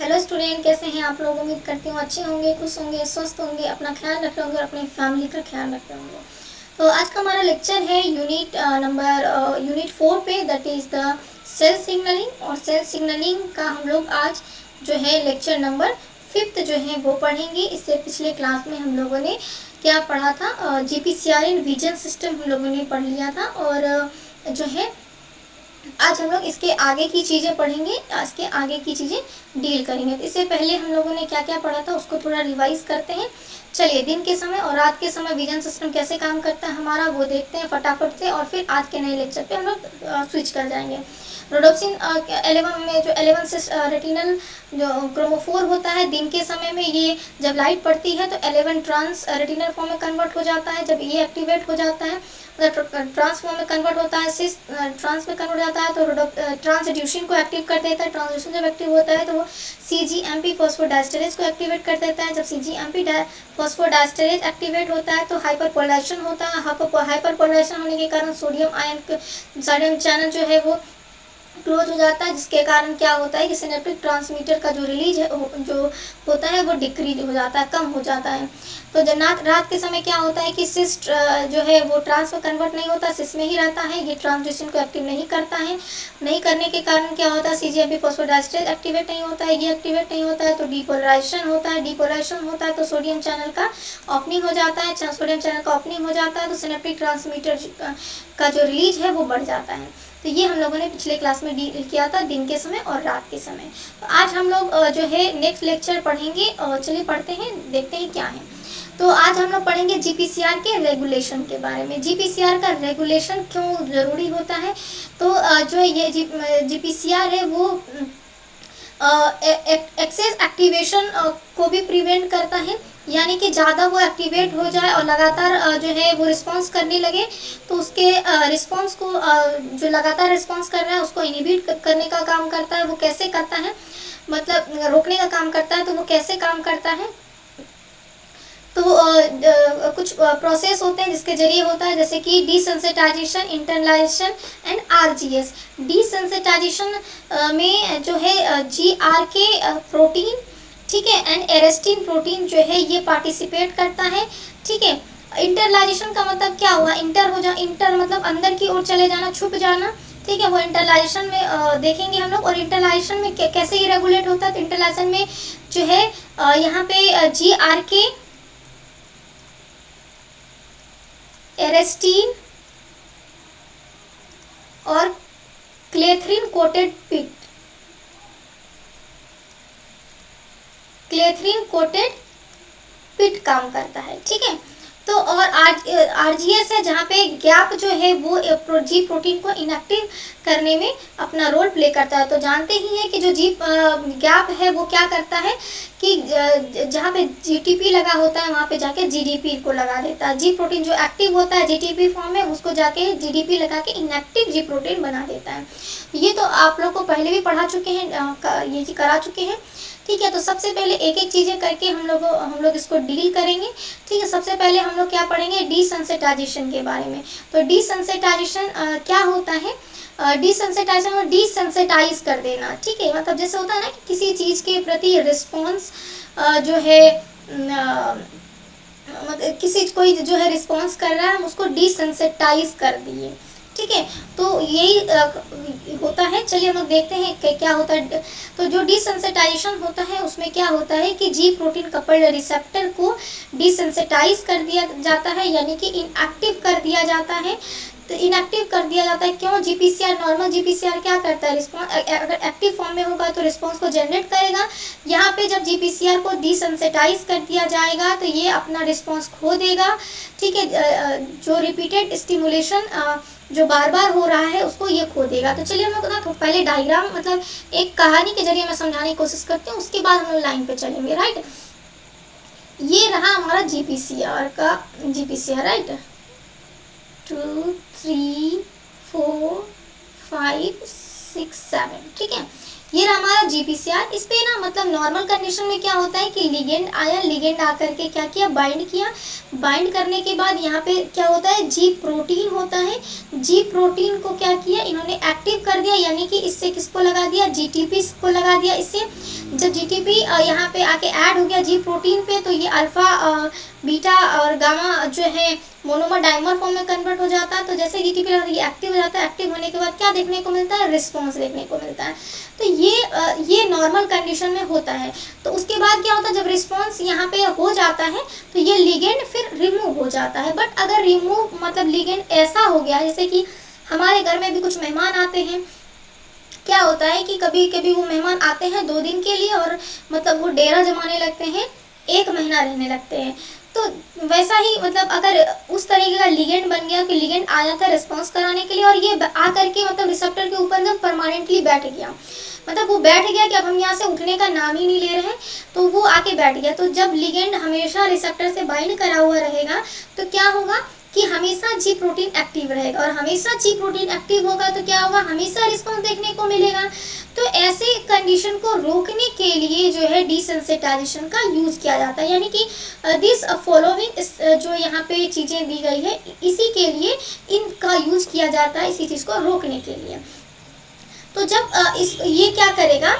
Hello student, कैसे हैं आप लोग। उम्मीद करती हूँ अच्छे होंगे, खुश होंगे, स्वस्थ होंगे, अपना ख्याल रख रहे होंगे और अपनी फैमिली का ख्याल रख रहे होंगे। तो आज का हमारा लेक्चर है यूनिट 4 पे, that is the cell signalling. और सेल सिग्नलिंग का हम लोग आज जो है लेक्चर नंबर 5 जो है वो पढ़ेंगे। इससे पिछले क्लास में हम लोगों ने क्या पढ़ा था, GPCR इन विजन सिस्टम हम लोगों ने पढ़ लिया था। और जो है आज हम लोग इसके आगे की चीज़ें पढ़ेंगे, इसके आगे की चीज़ें डील करेंगे। तो इससे पहले हम लोगों ने क्या क्या पढ़ा था उसको थोड़ा रिवाइज करते हैं। चलिए, दिन के समय और रात के समय विजन सिस्टम कैसे काम करता है हमारा वो देखते हैं फटाफट से, और फिर आज के नए लेक्चर पे हम लोग स्विच कर जाएंगे। रोडोप्सिन 11 में जो 11 से रेटिनल जो क्रोमोफोर होता है, दिन के समय में ये जब लाइट पड़ती है तो 11 ट्रांस रेटिनल फॉर्म में कन्वर्ट हो जाता है। जब ये एक्टिवेट हो जाता है ट्रांस फॉर्म में कन्वर्ट होता है, सिस ट्रांस में कन्वर्ट होता है तो ट्रांसड्यूसिन को एक्टिव कर देता है। ट्रांसड्यूसिन जब एक्टिव होता है तो वो CGMP फॉस्फोडाइस्टरेज को एक्टिवेट कर देता है। जब CGMP फॉस्फोडाइस्टरेज एक्टिवेट होता है तो हाइपरपोलराइजेशन होता है। हाइपरपोलराइजेशन होने के कारण सोडियम चैनल जो है वो क्लोज हो जाता है, जिसके कारण क्या होता है कि सिनेप्टिक ट्रांसमीटर का जो रिलीज है जो होता है वो डिक्रीज हो जाता है, कम हो जाता है। तो जब रात के समय क्या होता है कि सिस जो है वो ट्रांस में कन्वर्ट नहीं होता, सिस में ही रहता है। ये ट्रांसड्यूसिन को एक्टिव नहीं करता है। नहीं करने के कारण क्या होता है, CGMP फॉस्फोडाइस्टरेज एक्टिवेट नहीं होता है। ये एक्टिवेट नहीं होता है तो डीपोलराइजेशन होता है। डीपोलराइजेशन होता है तो सोडियम चैनल का ओपनिंग हो जाता है। सोडियम चैनल का ओपनिंग हो जाता है तो सिनेप्टिक ट्रांसमीटर का जो रिलीज है वो बढ़ जाता है। तो ये हम लोगों ने पिछले क्लास में डील किया था, दिन के समय और रात के समय। तो आज हम लोग जो है नेक्स्ट लेक्चर पढ़ेंगे। चलिए पढ़ते हैं, देखते हैं क्या है। तो आज हम लोग पढ़ेंगे GPCR के रेगुलेशन के बारे में। GPCR का रेगुलेशन क्यों ज़रूरी होता है। तो जो ये GPCR है वो एक्सेस एक्टिवेशन को भी प्रिवेंट करता है, यानी कि ज़्यादा वो एक्टिवेट हो जाए और लगातार जो है वो रिस्पॉन्स करने लगे तो उसके रिस्पॉन्स को जो लगातार रिस्पॉन्स कर रहा है उसको इनहिबिट करने का काम करता है। वो कैसे करता है, मतलब रोकने का काम करता है। तो वो कैसे काम करता है, तो कुछ प्रोसेस होते हैं जिसके जरिए होता है, जैसे कि desensitization, internalization and RGS। Desensitization में जो है GRK प्रोटीन, ठीक है, एंड एरेस्टिन प्रोटीन जो है ये पार्टिसिपेट करता है, ठीक है। इंटरलाइजेशन का मतलब क्या हुआ, इंटर मतलब अंदर की ओर चले जाना, छुप जाना, ठीक है। वो इंटरलाइजेशन में देखेंगे हम लोग। और इंटरलाइजेशन में कैसे ये रेगुलेट होता है, तो इंटरलाइजेशन में जो है यहाँ पे GRK, एरेस्टीन और क्लेथरिन कोटेड पिट काम करता है, ठीक है। तो और RGS है जहाँ पे गैप जो है वो जी प्रोटीन को इनएक्टिव करने में अपना रोल प्ले करता है। तो जानते ही हैं कि जो जी गैप है वो क्या करता है कि जहाँ पे GTP लगा होता है वहाँ पे जाके GDP को लगा देता है। जी प्रोटीन जो एक्टिव होता है GTP फॉर्म में, उसको जाके GDP लगा के इनएक्टिव जी प्रोटीन बना देता है। ये तो आप लोग को पहले भी पढ़ा चुके हैं, ये करा चुके हैं, ठीक है। तो सबसे पहले एक एक चीज़ें करके हम लोग इसको डील करेंगे, ठीक है। सबसे पहले हम लोग क्या पढ़ेंगे, डिसेंसिटाइजेशन के बारे में। तो डिसेंसिटाइजेशन क्या होता है, डिसेंसिटाइजेशन में डिसेंसिटाइज कर देना, ठीक है। मतलब जैसे होता है ना कि किसी चीज़ के प्रति रिस्पॉन्स जो है मतलब किसी कोई जो है रिस्पॉन्स कर रहा है, हम उसको डिसेंसिटाइज कर दिए, ठीक है। तो यही होता है। चलिए हम लोग देखते हैं कि क्या होता है। तो जो डिसेंसिटाइजेशन होता है उसमें क्या होता है कि जी प्रोटीन कपल्ड रिसेप्टर को डिसेंसिटाइज कर दिया जाता है, यानी कि इनएक्टिव कर दिया जाता है। तो इनएक्टिव कर दिया जाता है क्यों, GPCR नॉर्मल GPCR क्या करता है, रिस्पॉन्स अगर एक्टिव फॉर्म में होगा तो रिस्पॉन्स को जनरेट करेगा। यहाँ पे जब GPCR को डिसेंसिटाइज कर दिया जाएगा तो ये अपना रिस्पॉन्स खो देगा, ठीक है। जो रिपीटेड स्टिमुलेशन जो बार बार हो रहा है उसको ये खो देगा। तो चलिए हम लोग ना पहले डायग्राम मतलब एक कहानी के जरिए मैं समझाने की कोशिश करती हूँ, उसके बाद हम लोग लाइन पे चलेंगे, राइट। ये रहा हमारा GPCR, राइट। 2 3 4 5 6 7, ठीक है। ये रहा हमारा जीपीसीआर। इस पे ना मतलब नॉर्मल कंडीशन में क्या होता है कि लिगेंड आया, लिगेंड आकर के क्या किया, बाइंड किया। बाइंड करने के बाद यहाँ पे क्या होता है, जी प्रोटीन होता है। जी प्रोटीन को क्या किया इन्होंने, एक्टिव कर दिया, यानी कि इससे किसको लगा दिया, जीटीपी को लगा दिया। इससे जब जीटीपी यहाँ पे आके ऐड हो गया जी प्रोटीन पे, तो ये अल्फा बीटा और गामा जो है मोनोमर डाइमर फॉर्म में कन्वर्ट हो जाता है। तो जैसे जीटीपी ये एक्टिव हो जाता है, एक्टिव होने के बाद क्या देखने को मिलता है, रिस्पॉन्स देखने को मिलता है। तो ये नॉर्मल कंडीशन में होता है। तो उसके बाद क्या होता है, जब रिस्पॉन्स यहाँ पे हो जाता है तो ये लिगेंड फिर रिमूव हो जाता है। बट अगर रिमूव मतलब लिगेंड ऐसा हो गया, जैसे कि हमारे घर में भी कुछ मेहमान आते हैं, क्या होता है कि कभी कभी वो मेहमान आते हैं 2 दिन के लिए और मतलब वो डेरा जमाने लगते हैं, 1 महीना रहने लगते हैं। तो वैसा ही मतलब अगर उस तरीके का लिगेंड बन गया कि लिगेंड आया था रिस्पॉन्स कराने के लिए और ये आकर के मतलब रिसेप्टर के ऊपर एकदम परमानेंटली बैठ गया, मतलब वो बैठ गया कि अब हम यहाँ से उठने का नाम ही नहीं ले रहे हैं, तो वो आके बैठ गया। तो जब लिगेंड हमेशा रिसेप्टर से बाइंड करा हुआ रहेगा तो क्या होगा कि हमेशा जी प्रोटीन एक्टिव रहेगा, और हमेशा जी प्रोटीन एक्टिव होगा तो क्या होगा, हमेशा रिस्पॉन्स देखने को मिलेगा। तो ऐसे कंडीशन को रोकने के लिए जो है डिसेंसिटाइजेशन का यूज किया जाता है, यानी कि दिस फॉलोइंग जो यहाँ पे चीज़ें दी गई है इसी के लिए इनका यूज किया जाता है, इसी चीज़ को रोकने के लिए। तो जब ये क्या करेगा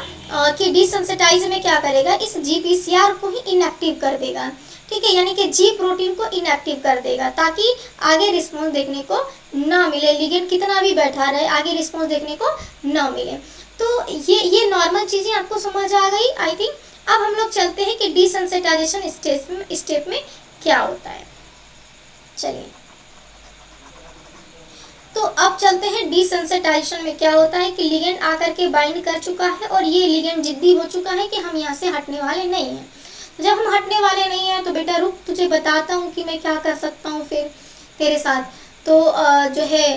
कि डिसेंसिटाइज में क्या करेगा, इस जीपीसीआर को ही इनएक्टिव कर देगा, ठीक है, यानी कि जी प्रोटीन को इनएक्टिव कर देगा ताकि आगे रिस्पॉन्स देखने को ना मिले, लिगेंड कितना भी बैठा रहे आगे रिस्पॉन्स देखने को ना मिले। तो ये नॉर्मल चीज़ें आपको समझ आ गई आई थिंक। अब हम लोग चलते हैं कि डिसेंसिटाइजेशन स्टेप में क्या होता है। चलिए, तो अब चलते हैं डिसेंसिटाइजेशन में क्या होता है कि लिगेंड आकर के बाइंड कर चुका है और ये लिगेंड जिद्दी हो चुका है कि हम यहाँ से हटने वाले नहीं हैं। जब हम हटने वाले नहीं हैं तो बेटा रुक, तुझे बताता हूँ कि मैं क्या कर सकता हूँ फिर तेरे साथ। तो जो है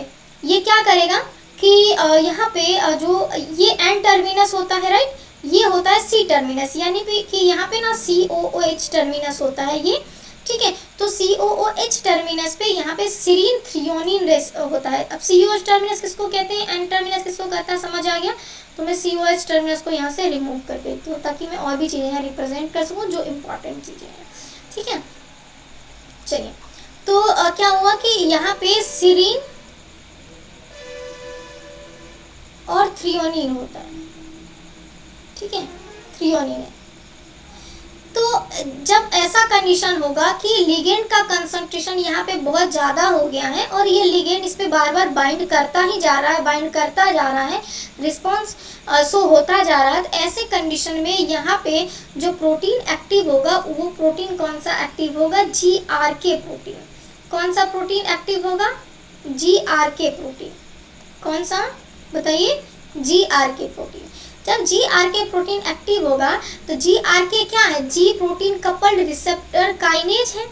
ये क्या करेगा कि यहाँ पे जो ये एन टर्मिनस होता है, राइट, ये होता है सी टर्मिनस, यानी कि यहाँ पे ना COOH टर्मिनस होता है ये, ठीक है। तो COOH टर्मिनस पे यहाँ पे सीरीन थ्रियोनिन होता है। अब COOH टर्मिनस किसको कहते हैं, एन टर्मिनस किसको कहता है, समझ आ गया। तो मैं COOH टर्मिनस को यहाँ से रिमूव कर देती हूँ ताकि मैं और भी चीज़ें यहाँ रिप्रेजेंट कर सकूँ जो इम्पोर्टेंट चीज़ें हैं, ठीक है। चलिए, तो क्या हुआ कि यहाँ पे सीरीन और थ्रियोनिन होता है, ठीक है, थ्रियोनिन है। तो जब ऐसा कंडीशन होगा कि लिगेंड का कंसंट्रेशन यहाँ पे बहुत ज़्यादा हो गया है और ये लिगेंड इस पे बार बार बाइंड करता ही जा रहा है, बाइंड करता जा रहा है, रिस्पॉन्स शो होता जा रहा है, तो ऐसे कंडीशन में यहाँ पे जो प्रोटीन एक्टिव होगा वो प्रोटीन कौन सा एक्टिव होगा, GRK प्रोटीन। कौन सा प्रोटीन एक्टिव होगा, GRK प्रोटीन। कौन सा बताइए, GRK प्रोटीन। जब GRK प्रोटीन एक्टिव होगा तो GRK क्या है, जी प्रोटीन कपल्ड रिसेप्टर काइनेज है,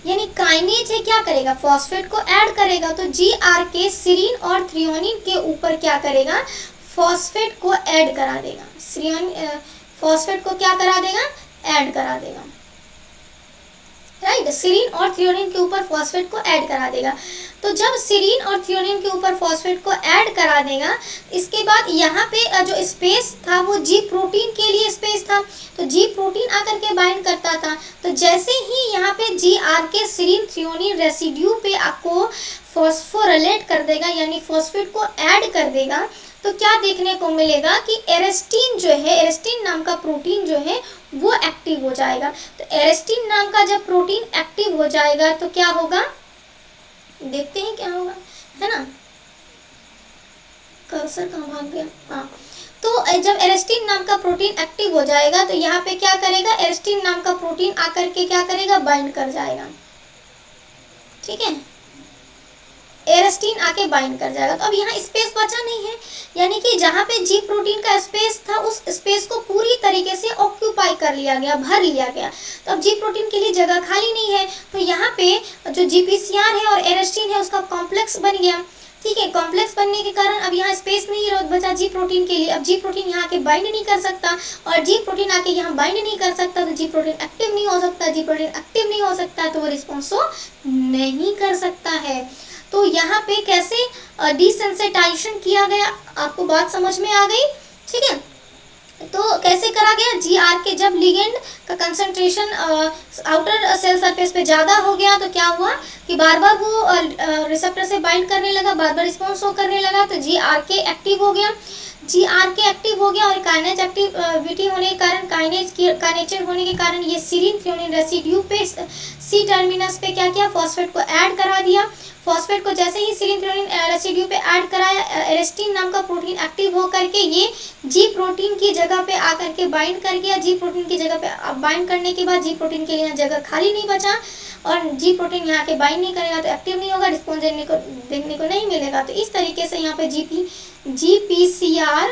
यानी काइनेज है, क्या करेगा, फॉस्फेट को ऐड करेगा। तो GRK सीरीन और थ्रियोनिन के ऊपर क्या करेगा, फॉस्फेट को ऐड करा देगा, फॉस्फेट को क्या करा देगा, ऐड करा देगा, राइट, सीरीन और थ्रियोनिन के ऊपर फॉस्फेट को ऐड करा देगा। तो जब सीरीन और थ्रियोनिन के ऊपर फॉस्फेट को ऐड करा देगा, इसके बाद यहाँ पे जो स्पेस था वो जी प्रोटीन के लिए स्पेस था, तो जी प्रोटीन आकर के बाइंड करता था। तो जैसे ही यहाँ पे GRK सीरीन थ्रियोनिन रेसिड्यू पे आपको फॉस्फोरिलेट कर देगा, यानी फॉस्फेट को ऐड कर देगा, तो क्या देखने को मिलेगा कि एरेस्टिन जो है, एरेस्टिन नाम का प्रोटीन जो है वो एक्टिव हो जाएगा। तो एरेस्टिन नाम का जब प्रोटीन एक्टिव हो जाएगा तो क्या होगा, देखते हैं क्या होगा, है ना, कर्सर कहाँ भाग गया, हाँ। तो जब एरेस्टिन नाम का प्रोटीन एक्टिव हो जाएगा तो यहाँ पे क्या करेगा, एरेस्टिन नाम का प्रोटीन आकर के क्या करेगा, बाइंड कर जाएगा, ठीक है, एरेस्टिन आके बाइंड कर जाएगा। तो अब यहाँ स्पेस बचा नहीं है, यानी कि जहाँ पे जी प्रोटीन का स्पेस था उस स्पेस को पूरी तरीके से ऑक्यूपाई कर लिया गया, भर लिया गया। तो अब जी प्रोटीन के लिए जगह खाली नहीं है, तो यहाँ पे जो GPCR है और एरेस्टिन है उसका कॉम्प्लेक्स बन गया, ठीक है। कॉम्प्लेक्स बनने के कारण अब यहाँ स्पेस नहीं बचा जी प्रोटीन के लिए। अब जी प्रोटीन यहाँ आके बाइंड नहीं कर सकता, और जी प्रोटीन आके यहाँ बाइंड नहीं कर सकता तो जी प्रोटीन एक्टिव नहीं हो सकता, जी प्रोटीन एक्टिव नहीं हो सकता तो वो रिस्पॉन्स नहीं कर सकता है। तो यहाँ पे कैसे डिसेंसिटाइजेशन किया गया, आपको बात समझ में आ गई, ठीक है। कैसे करा गया, GRK जब लिगेंड का कंसंट्रेशन आउटर सेल सरफेस पे ज़्यादा हो गया तो क्या हुआ कि बार बार वो रिसेप्टर से बाइंड करने लगा, बार बार रिस्पॉन्स शो करने लगा, तो GRK एक्टिव हो गया। GRK एक्टिव हो गया और काइनेज एक्टिविटी होने के कारण, काइनेचर होने के कारण ये सीरीन थ्रेओनीन रेसिड्यू पे C टर्मिनस पे क्या किया, फॉस्फेट को ऐड करा दिया। फॉस्फेट को जैसे ही सीरीन थ्रेओनीन रेसिड्यू पे ऐड कराया, एरेस्टिन नाम का प्रोटीन एक्टिव हो करके ये G प्रोटीन की जगह पे आकर के बाइंड कर गया। G प्रोटीन की जगह पे बाइंड करने के बाद G प्रोटीन के लिए जगह खाली नहीं बचा और G प्रोटीन यहाँ के बाइंड नहीं करेगा तो एक्टिव नहीं होगा, रिस्पॉन्स देखने को नहीं मिलेगा। तो इस तरीके से यहाँ पे GPCR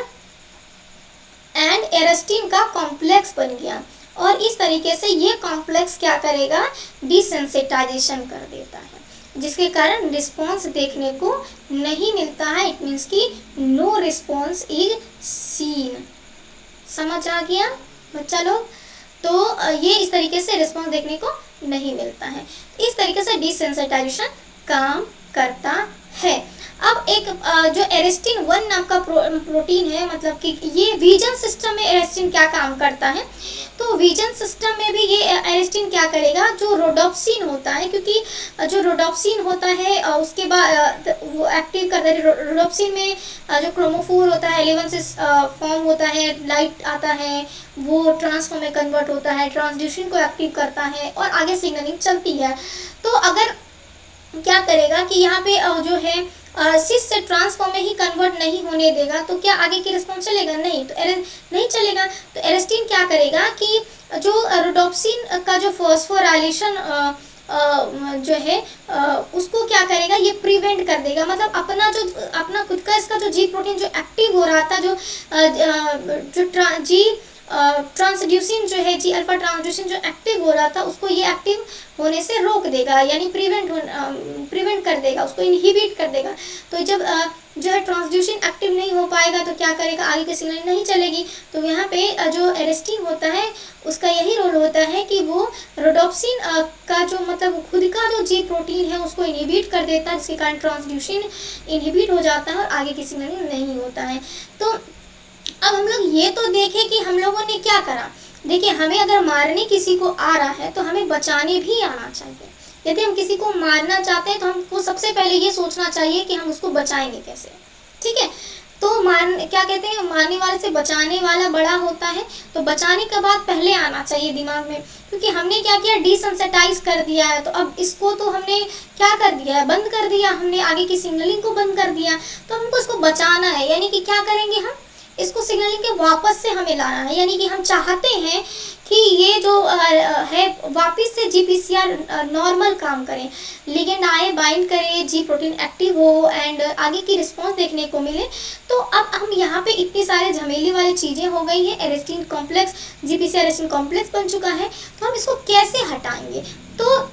एंड एरेस्टिन का कॉम्प्लेक्स बन गया और इस तरीके से ये कॉम्प्लेक्स क्या करेगा, डिसेंसिटाइजेशन कर देता है, जिसके कारण रिस्पॉन्स देखने को नहीं मिलता है। इट मीन्स कि नो रिस्पॉन्स इज सीन। समझ आ गया बच्चा लोग? तो ये इस तरीके से रिस्पॉन्स देखने को नहीं मिलता है। इस तरीके से डिसेंसिटाइजेशन काम करता है। अब एक जो एरेस्टिन 1 नाम का प्रोटीन है, मतलब कि ये विजन सिस्टम में एरेस्टिन क्या काम करता है, तो विजन सिस्टम में भी ये एरेस्टिन क्या करेगा, जो रोडोप्सिन होता है, क्योंकि जो रोडोप्सिन होता है उसके बाद वो एक्टिव करता है। रोडोप्सिन में जो क्रोमोफोर होता है 11 से फॉर्म होता है, लाइट आता है, वो ट्रांसफॉर्म में कन्वर्ट होता है, ट्रांसड्यूसिन को एक्टिव करता है और आगे सिग्नलिंग चलती है। तो अगर क्या करेगा कि यहाँ पे जो है सिस से ट्रांसफॉर्म में ही कन्वर्ट नहीं होने देगा तो क्या आगे की रिस्पॉन्स चलेगा, नहीं, तो नहीं चलेगा। तो एरेस्टिन क्या करेगा कि जो रोडोप्सिन का जो फॉस्फोराइलेशन जो है उसको क्या करेगा, ये प्रिवेंट कर देगा। मतलब अपना खुद का इसका जो G प्रोटीन जो एक्टिव हो रहा था, जो G ट्रांसड्यूसिन जो है, G अल्फा ट्रांसड्यूसिन जो एक्टिव हो रहा था, उसको ये एक्टिव होने से रोक देगा, यानी प्रिवेंट कर देगा, उसको इनहिबिट कर देगा। तो जब जो है ट्रांसड्यूसिन एक्टिव नहीं हो पाएगा तो क्या करेगा, आगे की सिग्नलिंग नहीं चलेगी। तो यहाँ पे जो एरेस्टिन होता है उसका यही रोल होता है कि वो रोडोप्सिन का जो मतलब खुद का जो G प्रोटीन है उसको इनहिबिट कर देता है, जिसके कारण ट्रांसड्यूसिन इनहिबिट हो जाता है और आगे की सिग्नलिंग नहीं होता है। तो अब हम लोग ये तो देखें कि हम लोगों ने क्या करा। देखिए, हमें अगर मारने किसी को आ रहा है तो हमें बचाने भी आना चाहिए। यदि हम किसी को मारना चाहते हैं तो हमको सबसे पहले ये सोचना चाहिए कि हम उसको बचाएंगे कैसे, ठीक है। तो क्या कहते हैं, मारने वाले से बचाने वाला बड़ा होता है। तो बचाने के बाद पहले आना चाहिए दिमाग में, क्योंकि हमने क्या किया, डिसेंसिटाइज कर दिया है। तो अब इसको तो हमने क्या कर दिया है, बंद कर दिया, हमने आगे की सिग्नलिंग को बंद कर दिया। तो हमको इसको बचाना है, यानी कि क्या करेंगे, हम इसको सिग्नलिंग के वापस से हमें लाना है। यानी कि हम चाहते हैं कि ये जो है वापस से GPCR नॉर्मल काम करें, लिगेंड आए, बाइंड करे, G प्रोटीन एक्टिव हो एंड आगे की रिस्पॉन्स देखने को मिले। तो अब हम यहाँ पे इतनी सारे झमेली वाली चीज़ें हो गई हैं, एरेस्टिन कॉम्प्लेक्स, GPCR एरेस्टिन कॉम्प्लेक्स बन चुका है। तो हम इसको कैसे हटाएंगे, तो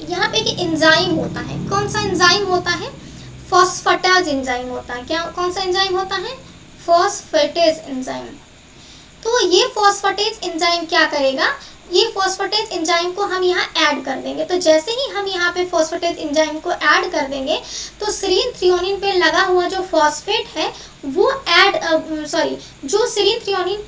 यहाँ पे एक एंजाइम होता है। कौन सा एंजाइम होता है, फॉस्फेटाज एंजाइम होता है। क्या, कौन सा एंजाइम होता है, फॉस्फेटेज एंजाइम। तो ये फॉस्फेटेज एंजाइम क्या करेगा, ये फॉस्फेटेज एंजाइम को हम यहाँ ऐड कर देंगे। तो जैसे ही हम यहाँ पे फॉस्फेटेज एंजाइम को ऐड कर देंगे तो सेरीन थ्रेओनीन पे लगा हुआ जो फॉस्फेट है वो जो सेरीन थ्रेओनीन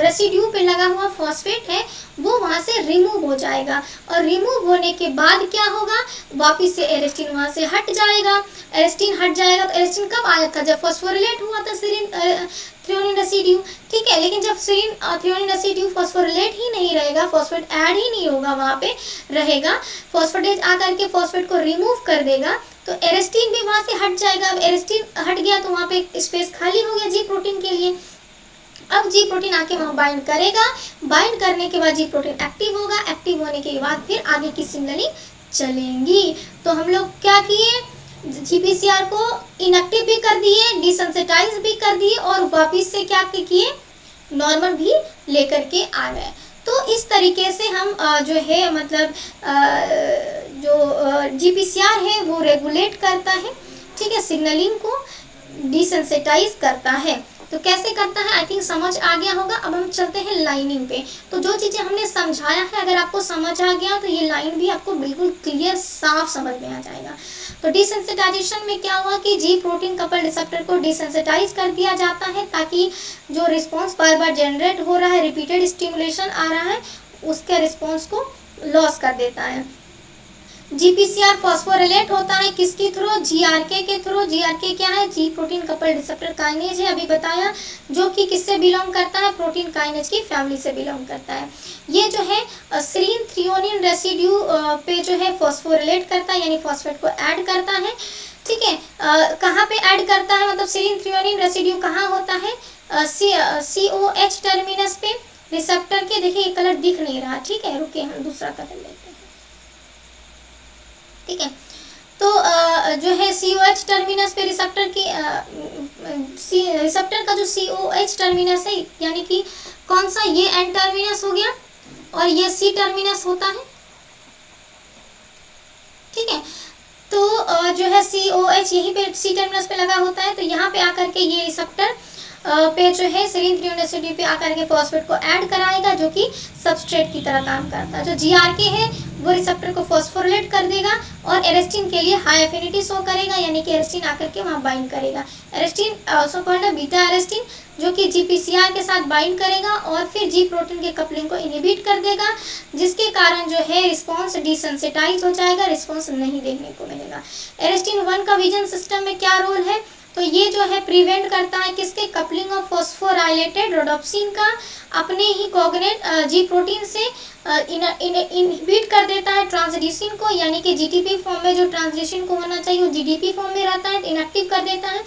रेसिड्यू पे लगा हुआ फॉस्फेट है वो वहाँ से रिमूव हो जाएगा। और रिमूव होने के बाद क्या होगा, वापिस से एरेस्टिन वहाँ से हट जाएगा। एरेस्टिन हट जाएगा तो एरेस्टिन कब आया था, जब फॉस्फोरिलेट हुआ था सेरीन थ्रेओनीन रेसिड्यू, ठीक है। लेकिन जब सेरीन थ्रेओनीन रेसिड्यू फॉस्फोरिलेट ही नहीं रहेगा, फॉस्फेट ऐड ही नहीं होगा, वहाँ पे रहेगा, फॉस्फेटेज आकर के फॉस्फेट को रिमूव कर देगा, तो एरेस्टिन भी वहाँ से हट जाएगा। अब एरेस्टिन हट गया तो वहाँ पे स्पेस खाली हो गया G प्रोटीन के लिए। अब G प्रोटीन आके वहाँ बाइंड करेगा, बाइंड करने के बाद G प्रोटीन एक्टिव होगा, एक्टिव होने के बाद फिर आगे की सिग्नलिंग चलेंगी। तो हम लोग क्या किए, GPCR को इनएक्टिव भी कर दिए, डिसेंसिटाइज भी कर दिए और वापिस से क्या किए, नॉर्मल भी लेकर के आ गए। तो इस तरीके से हम जो है मतलब जो GPCR है वो रेगुलेट करता है, ठीक है, सिग्नलिंग को डिसेंसिटाइज करता है तो कैसे करता है आई थिंक समझ आ गया होगा। अब हम चलते हैं लाइनिंग पे। तो जो चीज़ें हमने समझाया है अगर आपको समझ आ गया तो ये लाइन भी आपको बिल्कुल क्लियर साफ समझ में आ जाएगा। तो डिसेंसिटाइजेशन में क्या हुआ कि जी प्रोटीन कपल रिसेप्टर को डिसेंसिटाइज कर दिया जाता है ताकि जो रिस्पॉन्स बार बार जनरेट हो रहा है, रिपीटेड स्टिमुलेशन आ रहा है, उसके रिस्पॉन्स को लॉस कर देता है। जीपीसीआर फॉस्फोरिलेट होता है किसके थ्रू? जीआरके के थ्रू। जीआरके क्या है? जी प्रोटीन कपल रिसेप्टर काइनेज है, अभी बताया, जो कि किससे बिलोंग करता है? प्रोटीन काइनेज की फैमिली से बिलोंग करता है। ये जो है सीरीन थ्रियोनिन रेसिड्यू पे जो है फॉस्फोरिलेट करता है, यानी फॉस्फेट को ऐड करता है। ठीक है, कहाँ पे ऐड करता है? मतलब सीरीन थ्रियोनिन रेसिड्यू कहाँ होता है? COH टर्मिनस पे रिसेप्टर के। देखिए ये कलर दिख नहीं रहा, ठीक है, रुकिए हम दूसरा कलर लेते हैं। ठीक है, तो जो है COH टर्मिनस पे रिसेप्टर की रिसेप्टर का जो COH टर्मिनस है, यानी कि कौन सा? ये N टर्मिनस हो गया और ये C टर्मिनस होता है। ठीक है, तो जो है COH यहीं पे C टर्मिनस पे लगा होता है, तो यहाँ पे आकर के ये रिसेप्टर पे जो है सेरीन थ्रियोनिन रेसिड्यू पे आकर के फॉस्फेट को ऐड कराएगा, जो कि सबस्ट्रेट की तरह काम करता है। जो जीआरके है वो रिसेप्टर को फॉस्फोरिलेट कर देगा और एरेस्टिन के लिए हाई एफिनिटी शो करेगा, यानी कि एरेस्टिन आकर के वहाँ बाइंड करेगा। एरेस्टिन ऑल्सो कॉल्ड बीटा एरेस्टिन, जो कि जीपीसीआर के साथ बाइंड करेगा और फिर जी प्रोटीन के कपलिंग को इनहिबिट कर देगा, जिसके कारण जो है रिस्पॉन्स डिसेंसिटाइज हो जाएगा, रिस्पॉन्स नहीं देखने को मिलेगा। एरेस्टिन 1 का विजन सिस्टम में क्या रोल है? तो ये जो है प्रिवेंट करता है किसके? कपलिंग ऑफ फॉस्फोराइलेटेड रोडोप्सिन का अपने ही कोग्नेट जी प्रोटीन से इनहिबिट कर देता है ट्रांसड्यूसिन को, यानी कि जीटीपी फॉर्म में जो ट्रांसड्यूसिन को होना चाहिए वो जीडीपी फॉर्म में रहता है, इनएक्टिव कर देता है,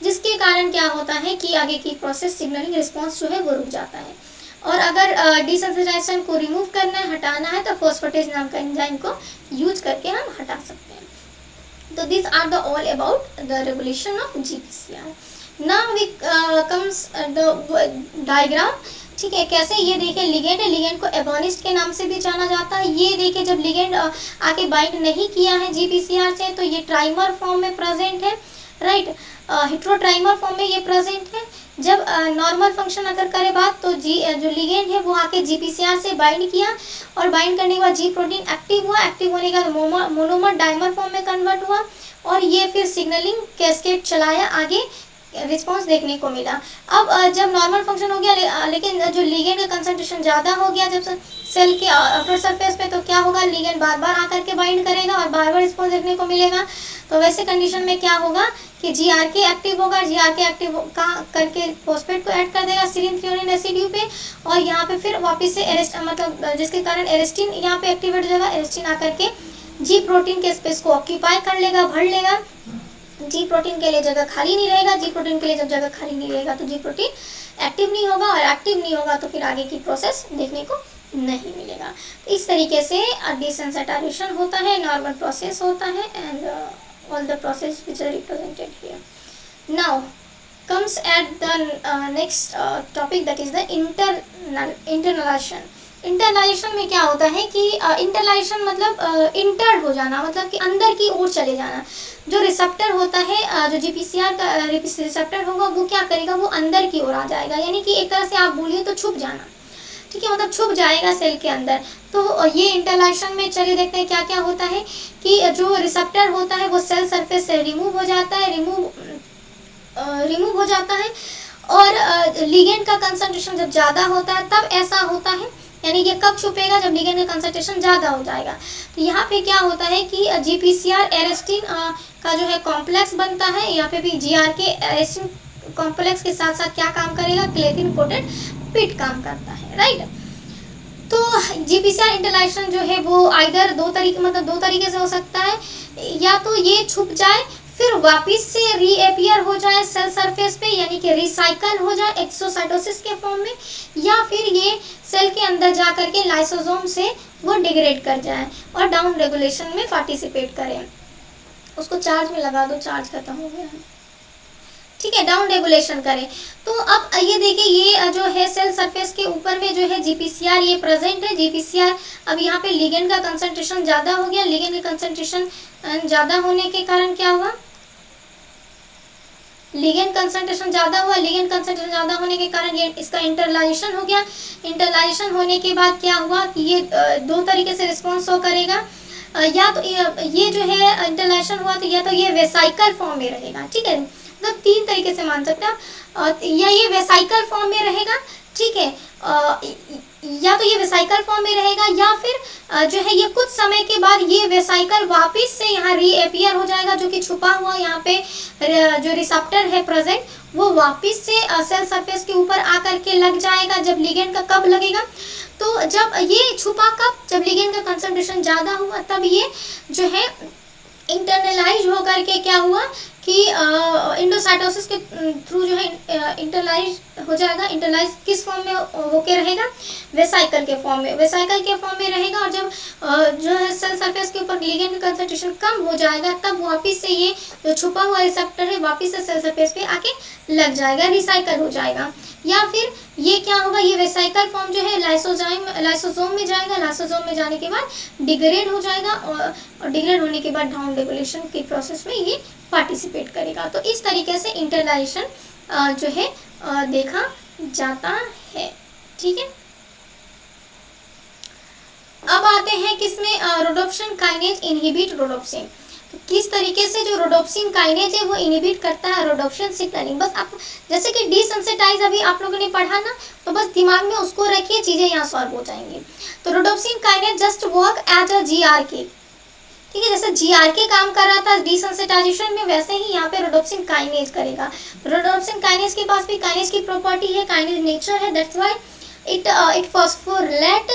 जिसके कारण क्या होता है कि आगे की प्रोसेस सिग्नलिंग रिस्पॉन्स जो है वो रुक जाता है। और अगर डिसेंसिटाइजेशन को रिमूव करना है, हटाना है, तो फॉस्फेटेज नाम का एंजाइम को यूज करके हम हटा सकते हैं। So these are the all about the regulation of GPCR. Now we comes the diagram. ठीक है, कैसे? ये देखिए लिगेंड है, लिगेंड को एगोनिस्ट के नाम से भी जाना जाता है। ये देखिए जब लिगेंड आके बाइंड नहीं किया है जीपीसीआर से तो ये ट्राइमर फॉर्म में प्रेजेंट है, राइट, हेट्रोट्राइमर फॉर्म में ये प्रेजेंट है। जब नॉर्मल फंक्शन अगर करे बात तो जो लिगेंड है वो आके जीपीसीआर से बाइंड किया और बाइंड करने के बाद जी प्रोटीन एक्टिव हुआ, एक्टिव होने के बाद मोनोमर डाइमर फॉर्म में कन्वर्ट हुआ और ये फिर सिग्नलिंग कैस्केड चलाया, आगे रिस्पॉन्स देखने को मिला। अब जब नॉर्मल फंक्शन हो गया लेकिन जो लिगेंड का कंसंट्रेशन ज़्यादा हो गया जब सेल के आउटर सरफेस पे, तो क्या होगा? लिगेंड बार बार आकर के बाइंड करेगा और बार बार रिस्पॉन्स देखने को मिलेगा। तो वैसे कंडीशन में क्या होगा कि जीआरके एक्टिव होगा, जीआरके एक्टिव करके फॉस्फेट को ऐड कर देगा सीरीन थ्रियोनिन रेसिड्यू पे और यहाँ पे फिर वापस से मतलब जिसके कारण एरेस्टिन यहाँ पे एक्टिवेट हो जाएगा। एरेस्टिन आकर के जी प्रोटीन के स्पेस को ऑक्यूपाई कर लेगा, भर लेगा। जी प्रोटीन के लिए जगह खाली नहीं रहेगा। जी प्रोटीन के लिए जब जगह खाली नहीं रहेगा तो जी प्रोटीन एक्टिव नहीं होगा और एक्टिव नहीं होगा तो फिर आगे की प्रोसेस देखने को नहीं मिलेगा। तो इस तरीके से डिसेंसिटाइजेशन होता है, नॉर्मल प्रोसेस होता है and all the process which are represented here. Now comes at the next topic, that is the internalization. Internalization में क्या होता है कि इंटरलाइजेशन मतलब इंटर्ड हो जाना, मतलब कि अंदर की ओर चले जाना। जो रिसेप्टर होता है, जो जीपीसीआर का रिसेप्टर होगा वो क्या करेगा? वो अंदर की ओर आ जाएगा, यानी कि एक तरह से आप बोलिए तो छुप जाना। ठीक है, मतलब छुप जाएगा सेल के अंदर। तो ये इंटरलाइजेशन में चलिए देखते हैं क्या क्या होता है कि जो रिसेप्टर होता है वो सेल सरफेस से रिमूव हो जाता है, रिमूव हो जाता है और लिगेंड का कंसंट्रेशन जब ज़्यादा होता है तब ऐसा होता है, यानी ये कब छुपेगा? जब लिगेंड का कंसंट्रेशन ज़्यादा हो जाएगा। तो यहाँ पे क्या होता है कि जीपीसीआर एरेस्टिन का जो है कॉम्प्लेक्स बनता है, यहाँ पे भी जीआरके एरेस्टिन कॉम्प्लेक्स के साथ साथ क्या काम करेगा? क्लेथिन कोटेड पिट काम करता है, राइट। तो जीपीसीआर इंटरलाइजेशन जो है वो आइदर दो तरीके से हो सकता है, या तो ये छुप जाए फिर वापस से रीअपियर हो जाए सेल सरफेस पे, यानी कि रिसाइकल हो जाए एक्सोसाइटोसिस के फॉर्म में, या फिर ये सेल के अंदर जा करके लाइसोसोम से वो डिग्रेड कर जाए और डाउन रेगुलेशन में पार्टिसिपेट करें। उसको चार्ज में लगा दो, चार्ज खत्म हो गया है। ठीक है, डाउन रेगुलेशन करें। तो अब ये देखिए ये जो है सेल सरफेस के ऊपर में जो है जीपीसीआर ये प्रेजेंट है। जीपीसीआर अब यहाँ पे लिगेंड का कंसंट्रेशन ज़्यादा हो गया, लिगेंड का कंसंट्रेशन ज़्यादा होने के कारण क्या हुआ? लिगेंड कंसंट्रेशन ज़्यादा हुआ, लिगेंड कंसंट्रेशन ज़्यादा होने के कारण ये इसका इंटरलाइजेशन हो गया। इंटरलाइजेशन होने के बाद क्या हुआ कि ये दो तरीके से रिस्पॉन्स शो करेगा। या तो ये जो है इंटरलाइजेशन हुआ तो या तो ये वेसाइकल फॉर्म में रहेगा, ठीक है, मतलब तीन तरीके से मान सकते हैं आप, या ये वेसाइकल फॉर्म में रहेगा, ठीक है, या तो ये वेसाइकल फॉर्म में रहेगा या फिर जो है ये कुछ समय के बाद ये वेसाइकल वापस से यहाँ रीअपियर हो जाएगा, जो कि छुपा हुआ यहाँ पे जो रिसेप्टर है प्रेजेंट वो वापस से सेल सरफेस के ऊपर आकर के लग जाएगा। जब लिगेंड का कब लगेगा, तो जब ये छुपा कब, जब लिगेंड का कंसंट्रेशन ज़्यादा हुआ तब ये जो है इंटरनलाइज होकर के क्या हुआ कि इंडोसाइटोसिस के थ्रू जो है इंटरलाइज हो जाएगा। इंटरलाइज किस फॉर्म में होके रहेगा, वेसाइकल के फॉर्म में, वेसाइकल के फॉर्म में रहेगा। और जब जो है सेल सरफेस के ऊपर लिगेंड का कंसंट्रेशन कम हो जाएगा तब वापस से ये जो छुपा हुआ रिसेप्टर है वापस से सेल सरफेस पे आके लग जाएगा, रिसाइकल हो जाएगा। या फिर ये क्या होगा, ये वेसाइकल फॉर्म जो है लाइसोसोम में जाएगा, लाइसोसोम में जाने के बाद डिग्रेड हो जाएगा और डिग्रेड होने के बाद डाउन रेगुलेशन की प्रोसेस में ये पार्टिसिपेट करेगा। तो इस तरीके से इंटरलाइजेशन जो है देखा जाता है, ठीक है। अब आते हैं किसमें, रोडोप्सिन काइनेज इनहिबिट रोडोप्सिन। तो किस तरीके से जो रोडोप्सिन काइनेज है वो इनहिबिट करता है रोडोप्सिन सिग्नलिंग। बस आप जैसे कि डिसेंसिटाइज अभी आप लोगों ने पढ़ा ना, तो बस दिमाग में उसको रखिए, चीजें यहाँ सॉल्व हो जाएंगी। तो rhodopsin kinase just work as a GRK, ठीक है, जैसे जीआरके काम कर रहा था डिसेंसिटाइजेशन में, वैसे ही यहाँ पे रोडोप्सिन काइनेज करेगा। रोडोप्सिन काइनेज के पास भी काइनेज की प्रॉपर्टी है, काइनेज नेचर है, दैट्स व्हाई इट फॉस्फोरेट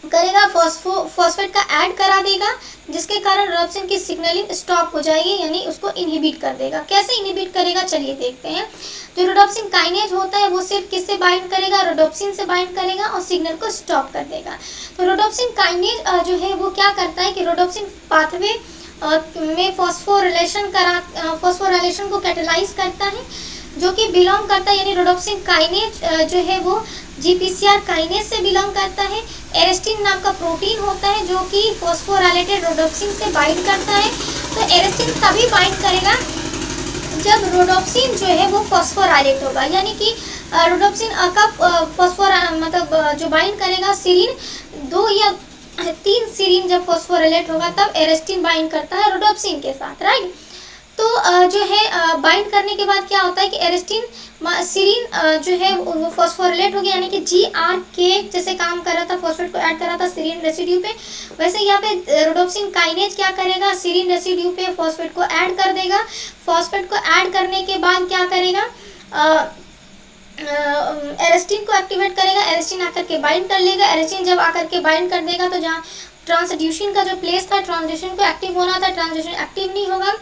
करेगा, फॉस्फेट का ऐड करा देगा, जिसके कारण रोडोप्सिन की सिग्नलिंग स्टॉप हो जाएगी, यानी उसको इनहिबिट कर देगा। कैसे इनहिबिट करेगा चलिए देखते हैं। जो रोडोप्सिन काइनेज होता है वो सिर्फ किससे बाइंड करेगा, रोडोप्सिन से बाइंड करेगा और सिग्नल को स्टॉप कर देगा। तो रोडोप्सिन काइनेज जो है वो क्या करता है कि रोडोप्सिन पाथवे में फॉस्फोराइलेशन को कैटेलाइज करता है, जो कि बिलोंग करता है, यानी रोडोप्सिन काइनेज जो है वो जीपीसीआर काइनेज से बिलोंग करता है। एरेस्टिन नाम का प्रोटीन होता है जो कि फॉस्फोराइलेटेड रोडोप्सिन से बाइंड करता है। तो एरेस्टिन तभी बाइंड करेगा जब रोडोप्सिन जो है वो फॉस्फोराइलेट होगा, यानी कि रोडोप्सिन का मतलब जो बाइंड करेगा सीरीन 2 या 3 सीरीन जब फॉस्फोराइलेट होगा तब एरेस्टिन बाइंड करता है रोडोप्सिन के साथ, राइट। तो जो है बाइंड करने के बाद क्या होता है कि एरेस्टिन सीरीन जो है वो फॉस्फोरिलेट हो गया, यानी कि जीआरके जैसे काम कर रहा था, फॉस्फेट को ऐड कर रहा था सीरीन रेसिड्यू पे, वैसे यहाँ पे रोडोप्सिन काइनेज क्या करेगा, सीरीन रेसिड्यू पे फॉस्फेट को ऐड कर देगा। फॉस्फेट को ऐड करने के बाद क्या करेगा, एरेस्टिन को एक्टिवेट करेगा, एरेस्टिन आकर के बाइंड कर लेगा। एरेस्टिन जब आकर के बाइंड कर देगा तो जहाँ ट्रांसड्यूशन का जो प्लेस था, ट्रांसड्यूशन को एक्टिव होना था, ट्रांसड्यूशन एक्टिव नहीं होगा,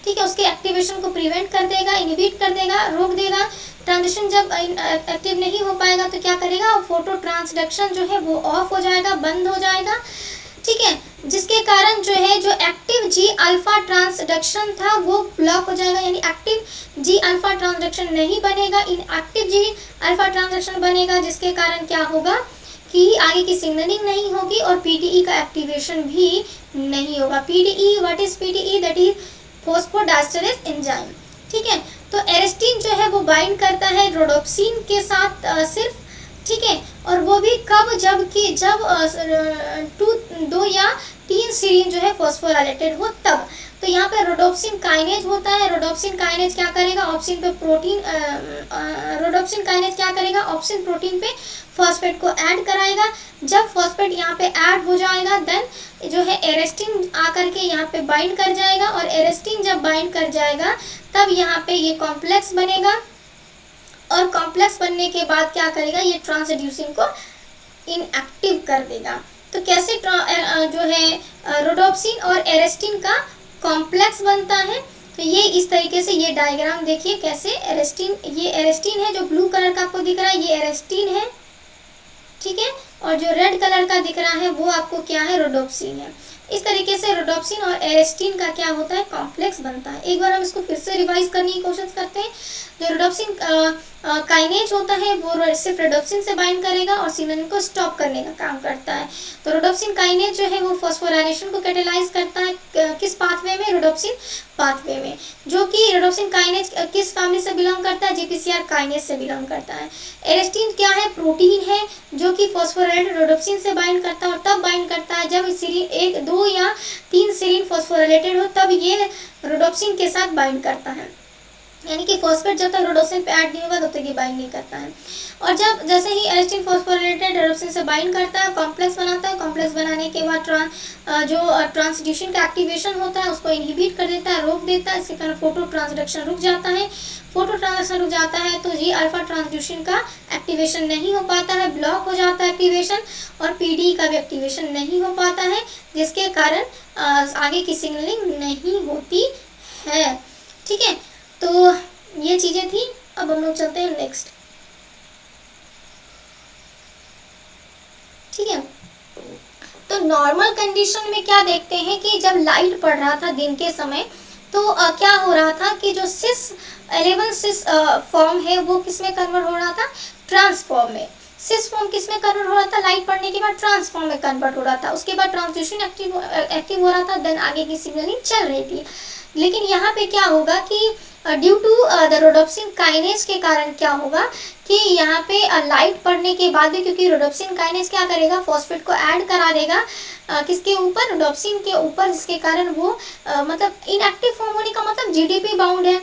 ठीक है, उसके एक्टिवेशन को प्रिवेंट कर देगा, इनहिबिट कर देगा, रोक देगा। ट्रांजिशन जब एक्टिव नहीं हो पाएगा तो क्या करेगा, फोटो ट्रांसडक्शन जो है वो ऑफ हो जाएगा, बंद हो जाएगा, ठीक है, जिसके कारण जो है जो एक्टिव जी अल्फा ट्रांसडक्शन था वो ब्लॉक हो जाएगा, यानी एक्टिव जी अल्फा ट्रांसडक्शन नहीं बनेगा, इनएक्टिव जी अल्फा ट्रांसडक्शन बनेगा, जिसके कारण क्या होगा कि आगे की सिग्नलिंग नहीं होगी और पीटीई का एक्टिवेशन भी नहीं होगा। PTE, what is PTE, that is phosphodiesterase enzyme, ठीक है। तो एरेस्टिन जो है वो बाइंड करता है रोडोप्सिन के साथ सिर्फ, ठीक है, और वो भी कब, जब 2 या 3 सीरीन जो है फॉस्फोराइलेटेड हो तब। तो यहाँ पे रोडोप्सिन काइनेज होता है, रोडोप्सिन काइनेज क्या करेगा, ऑप्सिन पे प्रोटीन रोडोप्सिन काइनेज क्या करेगा, ऑप्सिन प्रोटीन पे फॉस्फेट को ऐड कराएगा। जब फॉस्फेट यहाँ पे ऐड हो जाएगा देन जो है एरेस्टिन आकर के यहाँ पे बाइंड कर जाएगा, और एरेस्टिन जब बाइंड कर जाएगा तब यहाँ पे ये कॉम्प्लेक्स बनेगा, और कॉम्प्लेक्स बनने के बाद क्या करेगा, ये ट्रांसड्यूसिंग को इनएक्टिव कर देगा। तो कैसे जो है रोडोप्सिन और एरेस्टिन का कॉम्प्लेक्स बनता है, तो ये इस तरीके से, ये डायग्राम देखिए कैसे एरेस्टिन, ये एरेस्टिन है जो ब्लू कलर का आपको दिख रहा है, ये एरेस्टिन है, ठीक है, और जो रेड कलर का दिख रहा है वो आपको क्या है, रोडोप्सिन है। इस तरीके से रोडोप्सिन और एरेस्टिन का क्या होता है, कॉम्प्लेक्स बनता है। एक बार हम इसको फिर से रिवाइज करने की कोशिश करते हैं। जो रोडोप्सिन काइनेज होता है वो सिर्फ रोडोप्सिन से बाइंड करेगा और सिग्नलिंग को स्टॉप करने का काम करता है। तो रोडोप्सिन काइनेज जो है वो फॉस्फोराइलेशन को कैटेलाइज करता है किस पाथवे में, रोडोप्सिन पाथवे में। जो कि रोडोप्सिन काइनेज किस फैमिली से बिलोंग करता है, जीपीसीआर काइनेज से बिलोंग करता है। एरेस्टिन क्या है, प्रोटीन है जो कि फॉस्फोराइलेटेड रोडोप्सिन से बाइंड करता है और तब बाइंड करता है जब सीरीन 1, 2 या 3 सीरीन फॉस्फोराइलेटेड हो, तब ये रोडोप्सिन के साथ बाइंड करता है। यानी कि फॉस्फेट जब तक रोडोप्सिन पे ऐड नहीं होगा तब तक ये बाइंड नहीं करता है। और जब जैसे ही एरेस्टिन फॉस्फोराइलेटेड रोडोप्सिन से बाइंड करता है, कॉम्प्लेक्स बनाता है, कॉम्प्लेक्स बनाने के बाद ट्रांसड्यूशन का एक्टिवेशन होता है उसको इनहिबिट कर देता है, रोक देता है। इसके कारण फोटो ट्रांसडक्शन रुक जाता है। फोटो ट्रांसडक्शन रुक जाता है तो जी अल्फा ट्रांसड्यूशन का एक्टिवेशन नहीं हो पाता है, ब्लॉक हो जाता है एक्टिवेशन, और पीडी का भी एक्टिवेशन नहीं हो पाता है, जिसके कारण आगे की सिग्नलिंग नहीं होती है। ठीक है, तो ये चीजें थी। अब हम लोग चलते हैं नेक्स्ट। ठीक है, तो नॉर्मल कंडीशन में क्या देखते हैं कि जब लाइट पड़ रहा था दिन के समय तो क्या हो रहा था कि जो सिस 11 सिस फॉर्म है वो किस में कन्वर्ट हो रहा था, ट्रांसफॉर्म में। सिस फॉर्म किस में कन्वर्ट हो रहा था, लाइट पड़ने के बाद ट्रांसफॉर्म में कन्वर्ट हो रहा था। उसके बाद ट्रांसड्यूशन एक्टिव हो रहा था, देन आगे की सिग्नलिंग चल रही थी। लेकिन यहाँ पे क्या होगा कि due to the rhodopsin kinase के कारण क्या होगा कि यहाँ पे लाइट पड़ने के बाद भी, क्योंकि रोडोप्सिन काइनेज क्या करेगा, फॉस्फेट को ऐड करा देगा किसके ऊपर, रोडोप्सिन के ऊपर, जिसके कारण वो मतलब इनएक्टिव फॉर्म होने का मतलब जीडीपी बाउंड है,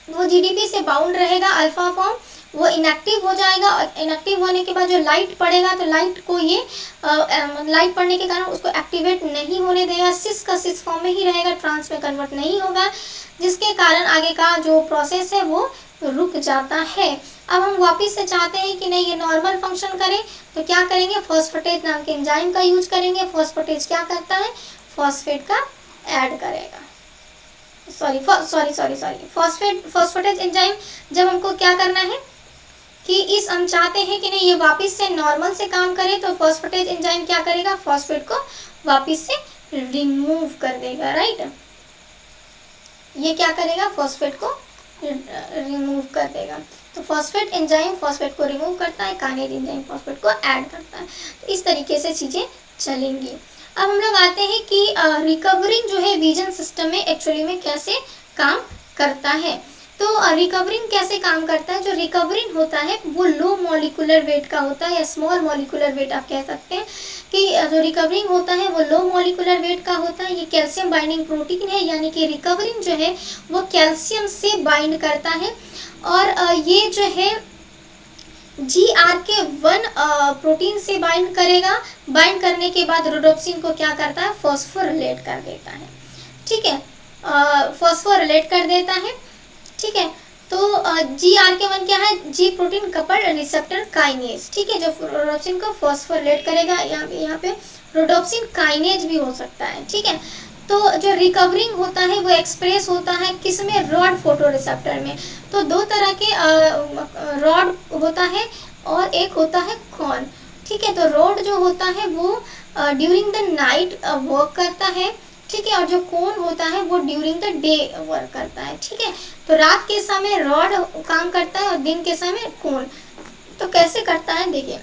वो जीडीपी से बाउंड रहेगा। अल्फा फॉर्म वो इनएक्टिव हो जाएगा और इनएक्टिव होने के बाद जो लाइट पड़ेगा तो लाइट को ये लाइट पड़ने के कारण उसको एक्टिवेट नहीं होने देगा, सिस का सिस फॉर्म में ही रहेगा, ट्रांस में कन्वर्ट नहीं होगा, जिसके कारण आगे का जो प्रोसेस है वो रुक जाता है। अब हम वापस से चाहते हैं कि नहीं ये नॉर्मल फंक्शन करे, तो क्या करेंगे, फॉस्फेटेज नाम के एंजाइम का यूज करेंगे। फॉस्फेटेज क्या करता है, फॉस्फेट का ऐड करेगा, फॉस्फेटेज एंजाइम। जब हमको क्या करना है कि हम चाहते हैं कि नहीं ये वापस से नॉर्मल से काम करे, तो फॉस्फेटेज एंजाइम क्या करेगा, फॉस्फेट को वापस से रिमूव कर देगा, राइट। ये क्या करेगा, फॉस्फेट को रिमूव कर देगा। तो फॉस्फेट एंजाइम फॉस्फेट को रिमूव करता है, काइनेज एंजाइम फॉस्फेट को ऐड करता है। तो इस तरीके से चीजें चलेंगी। अब हम लोग आते हैं कि रिकवरिंग जो है विजन सिस्टम में एक्चुअली में कैसे काम करता है। तो रिकवरिंग कैसे काम करता है, जो रिकवरिंग होता है वो लो मॉलिक्यूलर वेट का होता है, या स्मॉल मॉलिक्यूलर वेट आप कह सकते हैं कि जो रिकवरिंग होता है वो लो मॉलिक्यूलर वेट का होता है। ये कैल्शियम बाइंडिंग प्रोटीन है, यानी कि रिकवरिंग जो है वो कैल्शियम से बाइंड करता है। और ये जो है GRK1 प्रोटीन से बाइंड करेगा। बाइंड करने के बाद रोडोप्सिन को क्या करता है, फॉस्फोरिलेट कर देता है। ठीक है, फॉस्फोरिलेट कर देता है। ठीक है, तो GRK1 क्या है, जी प्रोटीन कपल्ड रिसेप्टर काइनेज। ठीक है, जो रोडोप्सिन को फॉस्फोरिलेट करेगा। यहाँ पे रोडोप्सिन काइनेज भी हो सकता है। ठीक है, तो जो रिकवरिंग होता है वो एक्सप्रेस होता है किसमें, रॉड फोटो रिसेप्टर में। तो दो तरह के रॉड होता है और एक होता है कॉन। ठीक है, तो रॉड जो होता है वो ड्यूरिंग द नाइट वर्क करता है। ठीक है, और जो कोन होता है वो ड्यूरिंग द डे वर्क करता है। ठीक है, तो रात के समय रॉड काम करता है और दिन के समय कोन। तो कैसे करता है देखिए,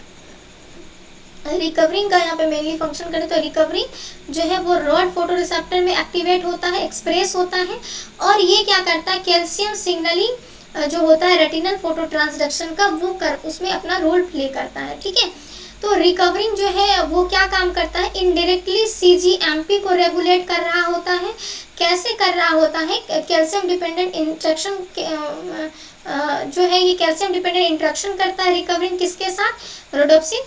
रिकवरिंग का यहाँ पे मेनली फंक्शन करें तो रिकवरिंग जो है वो रॉड फोटो रिसेप्टर में एक्टिवेट होता है, एक्सप्रेस होता है। और ये क्या करता है, कैल्शियम सिग्नलिंग जो होता है रेटिनल फोटो ट्रांसडक्शन का वो उसमें अपना रोल प्ले करता है। ठीक है, तो रिकवरिंग जो है वो क्या काम करता है, इनडायरेक्टली CGMP को रेगुलेट कर रहा होता है। कैसे कर रहा होता है, कैल्शियम डिपेंडेंट इंट्रैक्शन जो है ये कैल्शियम डिपेंडेंट इंट्रैक्शन करता है रिकवरिंग किसके साथ, रोडोप्सिन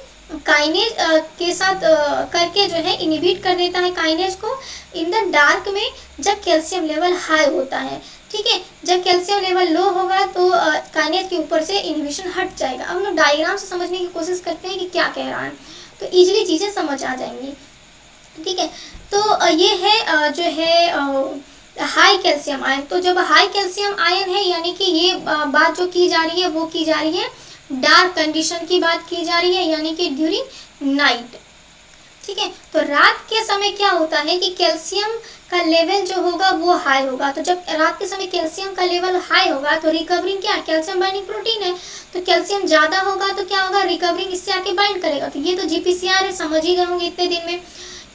काइनेज के साथ करके जो है इनहिबिट कर देता है काइनेज को इन द डार्क में जब कैल्शियम लेवल हाई होता है। ठीक है, जब कैल्शियम लेवल लो होगा तो काइनेज के ऊपर से इनहिबिशन हट जाएगा। अब हम लोग डायग्राम से समझने की कोशिश करते हैं कि क्या कह रहा है, तो इजीली चीजें समझ आ जाएंगी। ठीक है, तो ये है जो है हाई कैल्शियम आयन। तो जब हाई कैल्शियम आयन है यानी कि ये बात जो की जा रही है वो की जा रही है डार्क कंडीशन की बात की जा रही है, यानी कि ड्यूरिंग नाइट। ठीक है। तो रात के समय क्या होता है कि कैल्शियम का लेवल जो होगा वो हाई होगा। तो जब रात के समय कैल्शियम का लेवल हाई होगा तो रिकवरिंग क्या है, कैल्शियम बाइंडिंग प्रोटीन है, तो कैल्शियम ज्यादा होगा तो क्या होगा, रिकवरिंग इससे आके बाइंड करेगा। तो ये तो जीपीसीआर है, समझ ही गए होंगे इतने दिन में।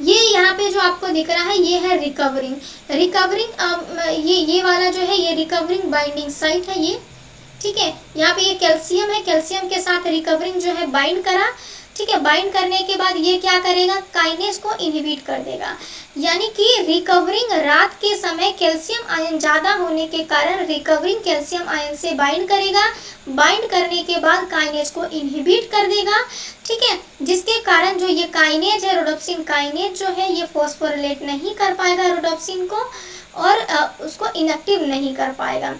ये यहाँ पे जो आपको दिख रहा है ये है रिकवरिंग। रिकवरिंग ये वाला जो है ये रिकवरिंग बाइंडिंग साइट है ये, ठीक है। यहाँ पे ये कैल्शियम है, कैल्शियम के साथ रिकवरिंग जो है बाइंड करा, ठीक है। बाइंड करने के बाद ये क्या करेगा, काइनेज को इनहिबिट कर देगा। यानी कि रिकवरिंग रात के समय कैल्शियम आयन ज़्यादा होने के कारण रिकवरिंग कैल्शियम आयन से बाइंड करेगा, बाइंड करने के बाद काइनेज को इनहिबिट कर देगा, ठीक है। जिसके कारण जो ये काइनेज है, रोडोप्सिन काइनेज जो है, ये फॉस्फोरिलेट नहीं कर पाएगा रोडोप्सिन को और उसको इनएक्टिव नहीं कर पाएगा,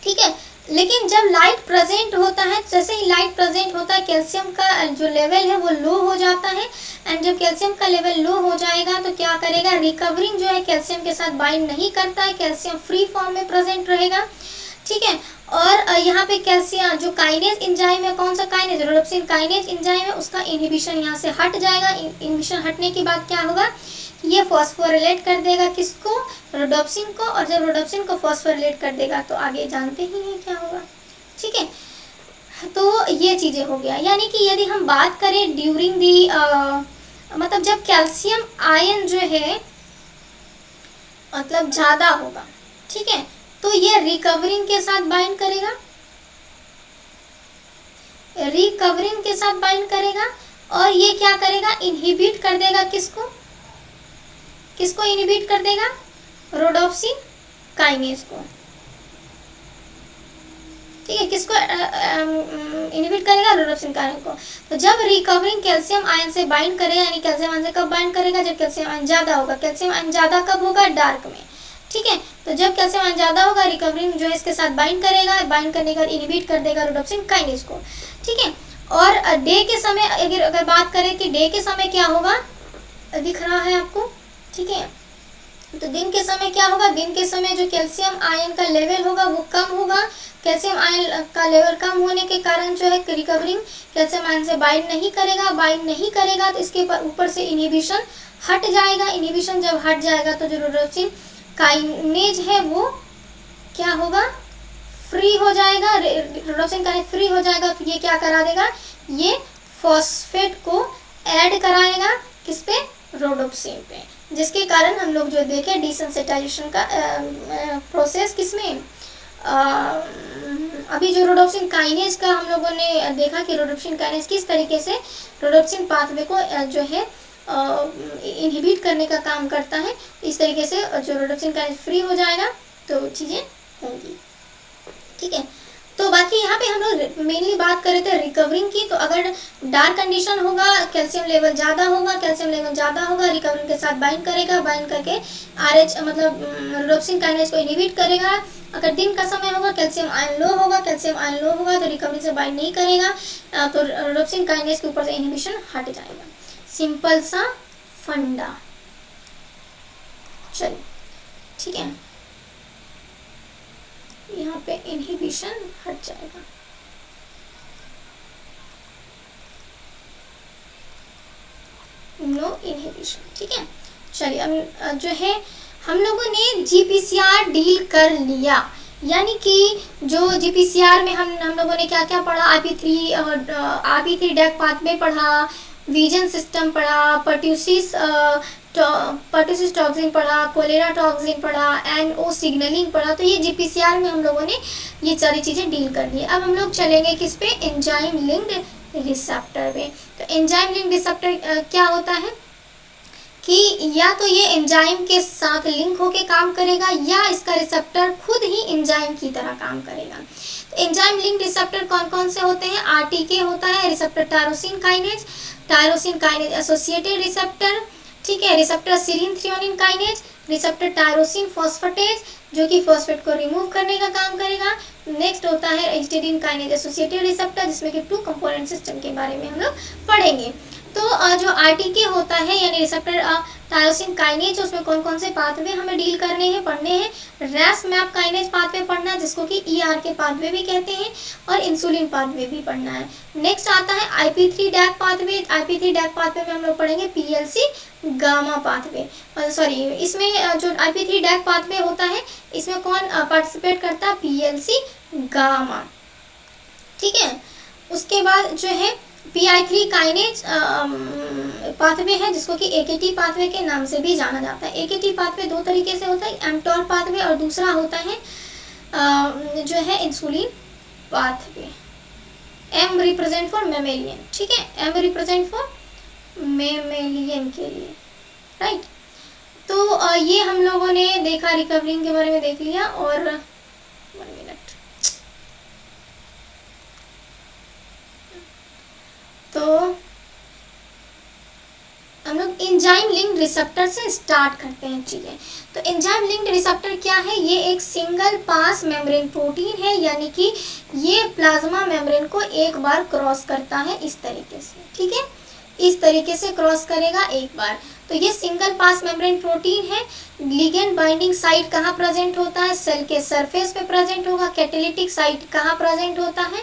ठीक है। लेकिन जब लाइट प्रेजेंट होता है, जैसे ही लाइट प्रेजेंट होता है कैल्शियम का जो लेवल है वो लो हो जाता है। एंड जब कैल्शियम का लेवल लो हो जाएगा तो क्या करेगा, रिकवरिंग जो है कैल्शियम के साथ बाइंड नहीं करता है, कैल्शियम फ्री फॉर्म में प्रेजेंट रहेगा, ठीक है। और यहाँ पे कैल्शियम जो काइनेज एंजाइम है, कौन सा काइनेज, रोडोप्सिन काइनेज एंजाइम है, उसका इनहिबिशन यहाँ से हट जाएगा। इनहिबिशन हटने के बाद क्या होगा, ये फॉस्फोरिलेट कर देगा किसको, रोडोप्सिन को, और जब रोडोप्सिन को फॉस्फोरिलेट कर देगा तो आगे जानते ही हैं क्या होगा, ठीक है। तो ये चीजें हो गया। यानी कि यदि हम बात करें ड्यूरिंग दी मतलब जब कैल्शियम आयन जो है मतलब ज्यादा होगा, ठीक है, तो ये रिकवरिंग के साथ बाइंड करेगा, रिकवरिंग के साथ बाइंड करेगा और ये क्या करेगा, इनहिबिट कर देगा किसको, किसको इनहिबिट कर देगा, रोडोप्सिन काइनेज को, ठीक है। किसको इनहिबिट करेगा, रोडोप्सिन काइनेज को। तो जब रिकवरिंग कैल्शियम आयन से बाइंड करेगा, यानी कैल्शियम आयन से कब बाइंड करेगा, जब कैल्शियम आयन ज्यादा होगा। कैल्शियम आयन ज्यादा कब होगा, डार्क में, ठीक है। तो जब कैल्शियम आयन ज्यादा होगा रिकवरिंग जो है इसके साथ बाइंड करेगा, बाइंड करने के बाद इनहिबिट कर देगा रोडोप्सिन काइनेज को, ठीक है। और डे के समय अगर बात करें कि डे के समय क्या होगा, दिख रहा है आपको, ठीक है। तो दिन के समय क्या होगा, दिन के समय जो कैल्शियम आयन का लेवल होगा वो कम होगा। कैल्शियम आयन का लेवल कम होने के कारण जो है रिकवरिंग कैल्शियम आयन से बाइंड नहीं करेगा, बाइंड नहीं करेगा तो इसके ऊपर से इनहिबिशन हट जाएगा। इनहिबिशन जब हट जाएगा तो जो रोडोप्सिन काइनेज है वो क्या होगा, फ्री हो जाएगा। रोडोप्सिन काइनेज फ्री हो जाएगा तो ये क्या करा देगा, ये फॉस्फेट को ऐड कराएगा किस पे, रोडोप्सिन पे, जिसके कारण हम लोग जो देखे डिसेंसिटाइजेशन का प्रोसेस किसमें, अभी जो रोडोप्सिन काइनेज का हम लोगों ने देखा कि रोडोप्सिन काइनेज किस तरीके से रोडोप्सिन पाथवे को जो है इनहिबिट करने का काम करता है। इस तरीके से जो रोडोप्सिन काइनेज फ्री हो जाएगा तो चीज़ें होंगी, ठीक है। तो बाकी यहाँ पे हम लोग मेनली बात कर रहे थे रिकवरिंग की। तो अगर डार्क कंडीशन होगा, कैल्शियम लेवल ज़्यादा होगा, कैल्शियम लेवल ज़्यादा होगा, रिकवरिंग के साथ बाइंड करेगा, बाइंड करके RH मतलब रोडोप्सिन काइनेज को इनहिबिट करेगा। अगर दिन का समय होगा, कैल्शियम आयन लो होगा, कैल्शियम आयन लो होगा तो रिकवरिंग से बाइंड नहीं करेगा, तो रोडोप्सिन काइनेज के ऊपर से इनहिबिशन हट जाएगा। सिंपल सा फंडा, चलिए ठीक है, यहाँ पे इनहिबिशन हट जाएगा। नो इनहिबिशन, ठीक है। चलिए अब जो है हम लोगों ने जीपीसीआर डील कर लिया। यानी कि जो जीपीसीआर में हम लोगों ने क्या क्या पढ़ा, RP3 डैक पाथवे पढ़ा, विजन सिस्टम पढ़ा, पर्ट्यूसिस टॉक्सिन पढ़ा, कोलेरा टॉक्सिन पढ़ा, NO सिग्नलिंग पढ़ा। तो ये जीपीसीआर में हम लोगों ने ये सारी चीज़ें डील कर ली। अब हम लोग चलेंगे किस पे, एंजाइम लिंक्ड रिसेप्टर पे। तो एंजाइम लिंक्ड रिसेप्टर क्या होता है कि या तो ये एंजाइम के साथ लिंक होके काम करेगा या इसका रिसेप्टर खुद ही एंजाइम की तरह काम करेगा। तो एंजाइम लिंक्ड रिसेप्टर कौन कौन से होते हैं, RTK होता है, receptor tyrosine kinase associated receptor, ठीक है, receptor serine threonine kinase, receptor tyrosine phosphatase जो कि फॉस्फेट को रिमूव करने का काम करेगा। नेक्स्ट होता है हिस्टीडीन काइनेज एसोसिएटेड रिसेप्टर, जिसमें कि 2 कंपोनेंट सिस्टम के बारे में हम लोग पढ़ेंगे। तो जो आरटीके होता है यानी रिसेप्टर टायरोसिन काइनेज, उसमें कौन कौन से पाथवे हमें डील करने हैं, पढ़ने हैं। रैस मैप काइनेज पाथवे पढ़ना है, जिसको कि ईआर के पाथवे भी कहते हैं, और इंसुलिन पाथवे भी पढ़ना है। नेक्स्ट आता है IP3 deck pathway. IP3 deck pathway में हम लोग पढ़ेंगे PLC गामा पाथवे। सॉरी, इसमें जो IP3 डैक पाथवे होता है, इसमें कौन पार्टिसिपेट करता है, PLC गामा। ठीक है, उसके बाद जो है PI3 काइनेज पाथवे है, जिसको कि AKT पाथवे के नाम से भी जाना जाता है। AKT पाथवे 2 तरीके से होता है, mTOR पाथवे और दूसरा होता है जो है insulin pathway. M represent for mammalian, ठीक है, M रिप्रेजेंट फॉर मेमेलियन के लिए, राइट। तो ये हम लोगों ने देखा, रिकवरिंग के बारे में देख लिया। और 1 मिनट, तो हम लोग एंजाइम लिंक्ड रिसेप्टर से स्टार्ट करते हैं चीजें। तो एंजाइम लिंक्ड रिसेप्टर क्या है, ये एक सिंगल पास मेम्ब्रेन प्रोटीन है, यानी कि ये प्लाज्मा मेम्ब्रेन को एक बार क्रॉस करता है इस तरीके से, ठीक है, इस तरीके से क्रॉस करेगा एक बार। तो ये सिंगल पास मेम्ब्रेन प्रोटीन है। लिगेंड बाइंडिंग साइट कहाँ प्रेजेंट होता है, सेल के सरफेस पे प्रेजेंट होगा। कैटेलिटिक साइट कहाँ प्रेजेंट होता है,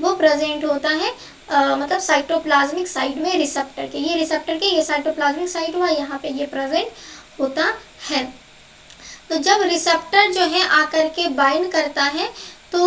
वो प्रेजेंट होता है मतलब साइटोप्लाज्मिक साइट में रिसेप्टर के। ये रिसेप्टर के, ये साइटोप्लाज्मिक साइट हुआ, यहाँ पे ये प्रेजेंट होता है। तो जब रिसेप्टर जो है आकर के बाइंड करता है, तो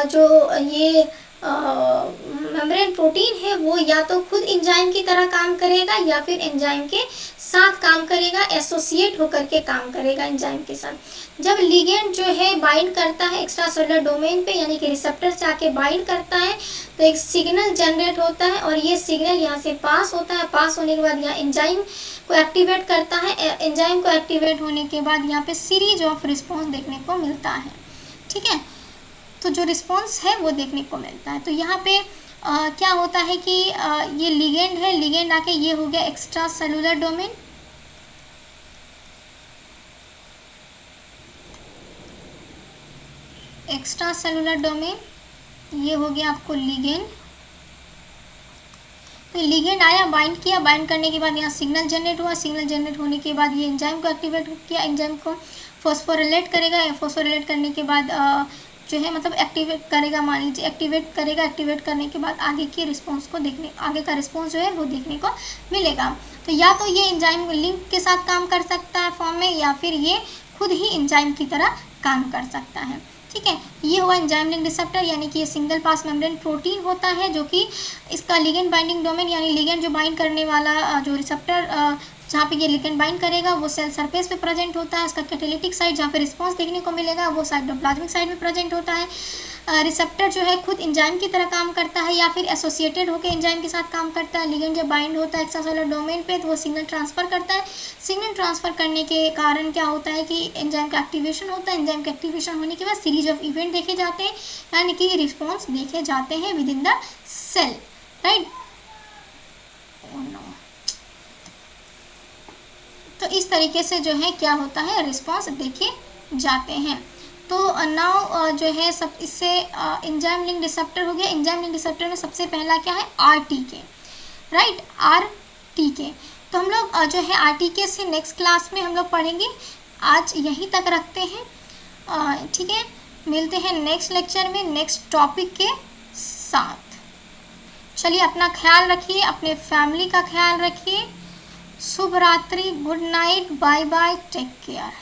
जो ये मेम्ब्रेन प्रोटीन है वो या तो खुद एंजाइम की तरह काम करेगा या फिर एंजाइम के साथ काम करेगा, एसोसिएट होकर के काम करेगा एंजाइम के साथ। जब लिगेंड जो है बाइंड करता है एक्स्ट्रा सेलुलर डोमेन पे, यानी कि रिसेप्टर से आके बाइंड करता है, तो एक सिग्नल जनरेट होता है और ये सिग्नल यहाँ से पास होता है। पास होने के बाद यहाँ एंजाइम को एक्टिवेट करता है। एंजाइम को एक्टिवेट होने के बाद यहाँ पे सीरीज ऑफ रिस्पॉन्स देखने को मिलता है, ठीक है। तो जो रिस्पॉन्स है वो देखने को मिलता है। तो यहाँ पे क्या होता है कि ये लिगेंड है, लिगेंड आके ये हो गया extra cellular domain, extra cellular domain, ये हो गया आपको लिगेंड। तो लिगेंड आया, बाइंड किया, बाइंड करने के बाद यहाँ सिग्नल जनरेट हुआ, सिग्नल जनरेट होने के बाद ये एंजाइम को एक्टिवेट किया, एंजाइम को फॉस्फोरिलेट करेगा, फॉस्फोरिलेट करने के बाद जो है मतलब एक्टिवेट करेगा, मान लीजिए एक्टिवेट करेगा, एक्टिवेट करने के बाद आगे की रिस्पॉन्स को देखने, आगे का रिस्पॉन्स जो है वो देखने को मिलेगा। तो या तो ये एंजाइम लिंक के साथ काम कर सकता है फॉर्म में, या फिर ये खुद ही एंजाइम की तरह काम कर सकता है, ठीक है। ये हुआ एंजाइम लिंक रिसेप्टर, यानी कि ये सिंगल पास मेम्ब्रेन प्रोटीन होता है, जो कि इसका लिगेंड बाइंडिंग डोमेन, यानी लिगेंड जो बाइंड करने वाला जो रिसेप्टर जहाँ पे ये लिगेंड बाइंड करेगा वो सेल सरफेस पे प्रेजेंट होता है। इसका कैटेलिटिक साइट जहाँ पे रिस्पॉन्स देखने को मिलेगा वो साइटोप्लाज्मिक साइट में प्रेजेंट होता है। रिसेप्टर जो है खुद एंजाइम की तरह काम करता है या फिर एसोसिएटेड होकर एंजाइम के साथ काम करता है। लिगेंड जब बाइंड होता है एक्स्ट्रासेलुलर डोमेन पे तो वो सिग्नल ट्रांसफर करता है। सिग्नल ट्रांसफर करने के कारण क्या होता है कि एंजाइम का एक्टिवेशन होता है। एंजाइम का एक्टिवेशन होने के बाद सीरीज ऑफ इवेंट देखे जाते हैं, यानी कि रिस्पॉन्स देखे जाते हैं within the cell, right. तो इस तरीके से जो है क्या होता है, रिस्पॉन्स देखे जाते हैं। तो नाउ जो है सब इससे एंजाइम लिंक रिसेप्टर हो गया। एंजाइम लिंक रिसेप्टर में सबसे पहला क्या है, आरटीके, राइट, आरटीके। तो हम लोग जो है आरटीके से नेक्स्ट क्लास में हम लोग पढ़ेंगे। आज यहीं तक रखते हैं, ठीक है। मिलते हैं नेक्स्ट लेक्चर में नेक्स्ट टॉपिक के साथ। चलिए अपना ख्याल रखिए, अपने फैमिली का ख्याल रखिए। शुभ रात्रि, good night, bye bye, take care.